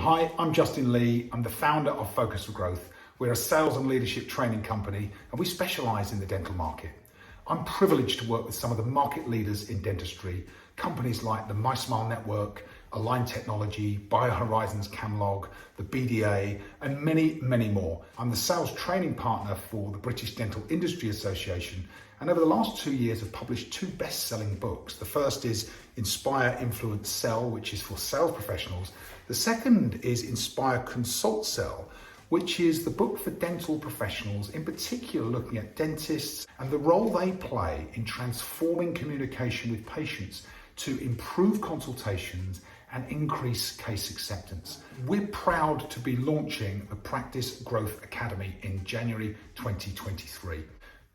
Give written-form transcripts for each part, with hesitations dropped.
Hi, I'm Justin Lee. I'm the founder of Focus4Growth. We're a sales and leadership training company, and we specialize in the dental market. I'm privileged to work with some of the market leaders in dentistry, companies like the MySmile Network, Align Technology, BioHorizons Camlog, the BDA, and many, many more. I'm the sales training partner for the British Dental Industry Association, and over the last 2 years have published 2 best-selling books. The first is Inspire, Influence, Sell, which is for sales professionals. The second is Inspire, Consult, Sell, which is the book for dental professionals, in particular looking at dentists and the role they play in transforming communication with patients to improve consultations and increase case acceptance. We're proud to be launching the Practice Growth Academy in January 2023.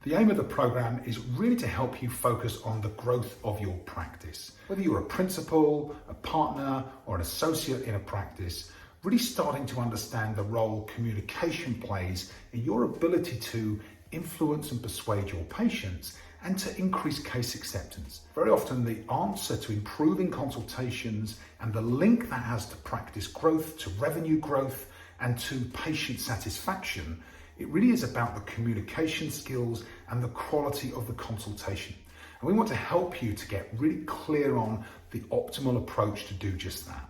The aim of the program is really to help you focus on the growth of your practice. Whether you're a principal, a partner, or an associate in a practice, really starting to understand the role communication plays in your ability to influence and persuade your patients and to increase case acceptance. Very often the answer to improving consultations and the link that has to practice growth, to revenue growth, and to patient satisfaction, it really is about the communication skills and the quality of the consultation. And we want to help you to get really clear on the optimal approach to do just that.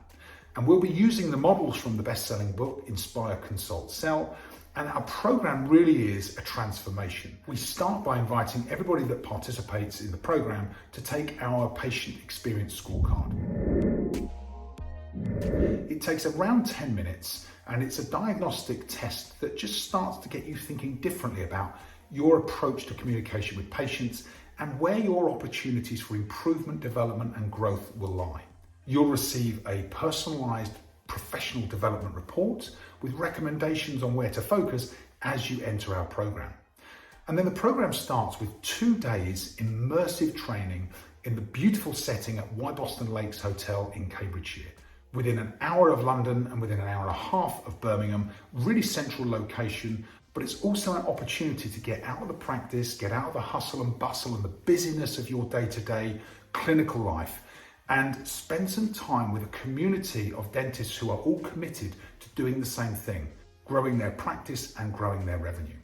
And we'll be using the models from the best-selling book, Inspire, Consult, Sell, and our program really is a transformation. We start by inviting everybody that participates in the program to take our patient experience scorecard. It takes around 10 minutes, and it's a diagnostic test that just starts to get you thinking differently about your approach to communication with patients and where your opportunities for improvement, development, and growth will lie. You'll receive a personalised professional development report with recommendations on where to focus as you enter our program. And then the program starts with 2 days immersive training in the beautiful setting at Y Boston Lakes Hotel in Cambridgeshire, within an hour of London and within an hour and a half of Birmingham, really central location. But it's also an opportunity to get out of the practice, get out of the hustle and bustle and the busyness of your day-to-day clinical life, and spend some time with a community of dentists who are all committed to doing the same thing, growing their practice and growing their revenue.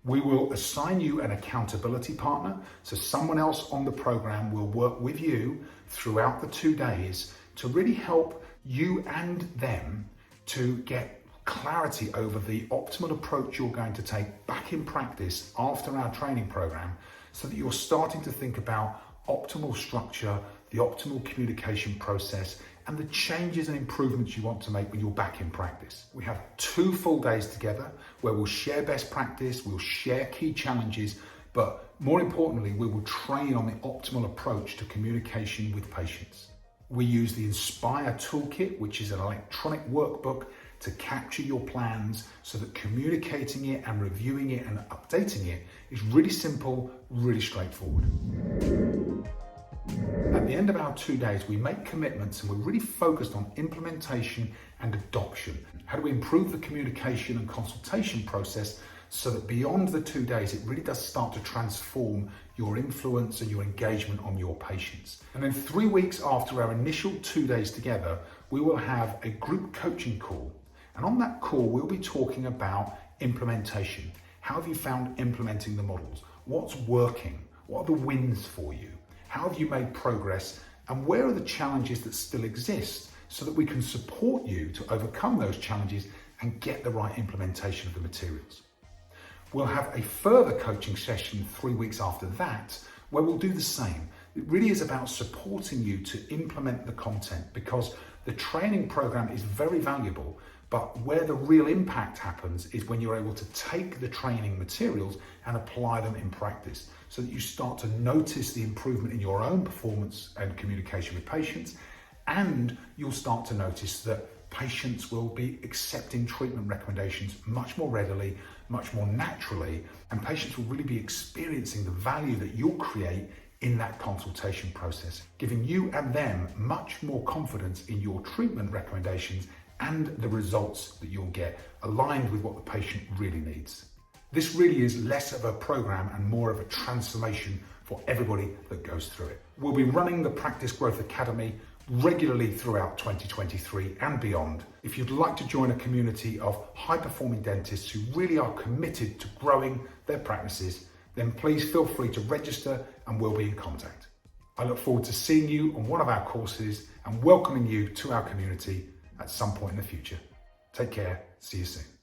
We will assign you an accountability partner, so someone else on the program will work with you throughout the 2 days to really help you and them to get clarity over the optimal approach you're going to take back in practice after our training program, so that you're starting to think about optimal structure, the optimal communication process, and the changes and improvements you want to make when you're back in practice. We have 2 full days together where we'll share best practice, we'll share key challenges, but more importantly, we will train on the optimal approach to communication with patients. We use the Inspire Toolkit, which is an electronic workbook to capture your plans so that communicating it and reviewing it and updating it is really simple, really straightforward. At the end of our 2 days, we make commitments and we're really focused on implementation and adoption. How do we improve the communication and consultation process so that beyond the 2 days, it really does start to transform your influence and your engagement on your patients. And then 3 weeks after our initial 2 days together, we will have a group coaching call. And on that call, we'll be talking about implementation. How have you found implementing the models? What's working? What are the wins for you? How have you made progress? And where are the challenges that still exist so that we can support you to overcome those challenges and get the right implementation of the materials? We'll have a further coaching session 3 weeks after that, where we'll do the same. It really is about supporting you to implement the content, because the training program is very valuable, but where the real impact happens is when you're able to take the training materials and apply them in practice, so that you start to notice the improvement in your own performance and communication with patients, and you'll start to notice that patients will be accepting treatment recommendations much more readily, much more naturally, and patients will really be experiencing the value that you'll create in that consultation process, giving you and them much more confidence in your treatment recommendations and the results that you'll get, aligned with what the patient really needs. This really is less of a program and more of a transformation for everybody that goes through it. We'll be running the Practice Growth Academy regularly throughout 2023 and beyond. If you'd like to join a community of high-performing dentists who really are committed to growing their practices, then please feel free to register and we'll be in contact. I look forward to seeing you on one of our courses and welcoming you to our community at some point in the future. Take care. See you soon.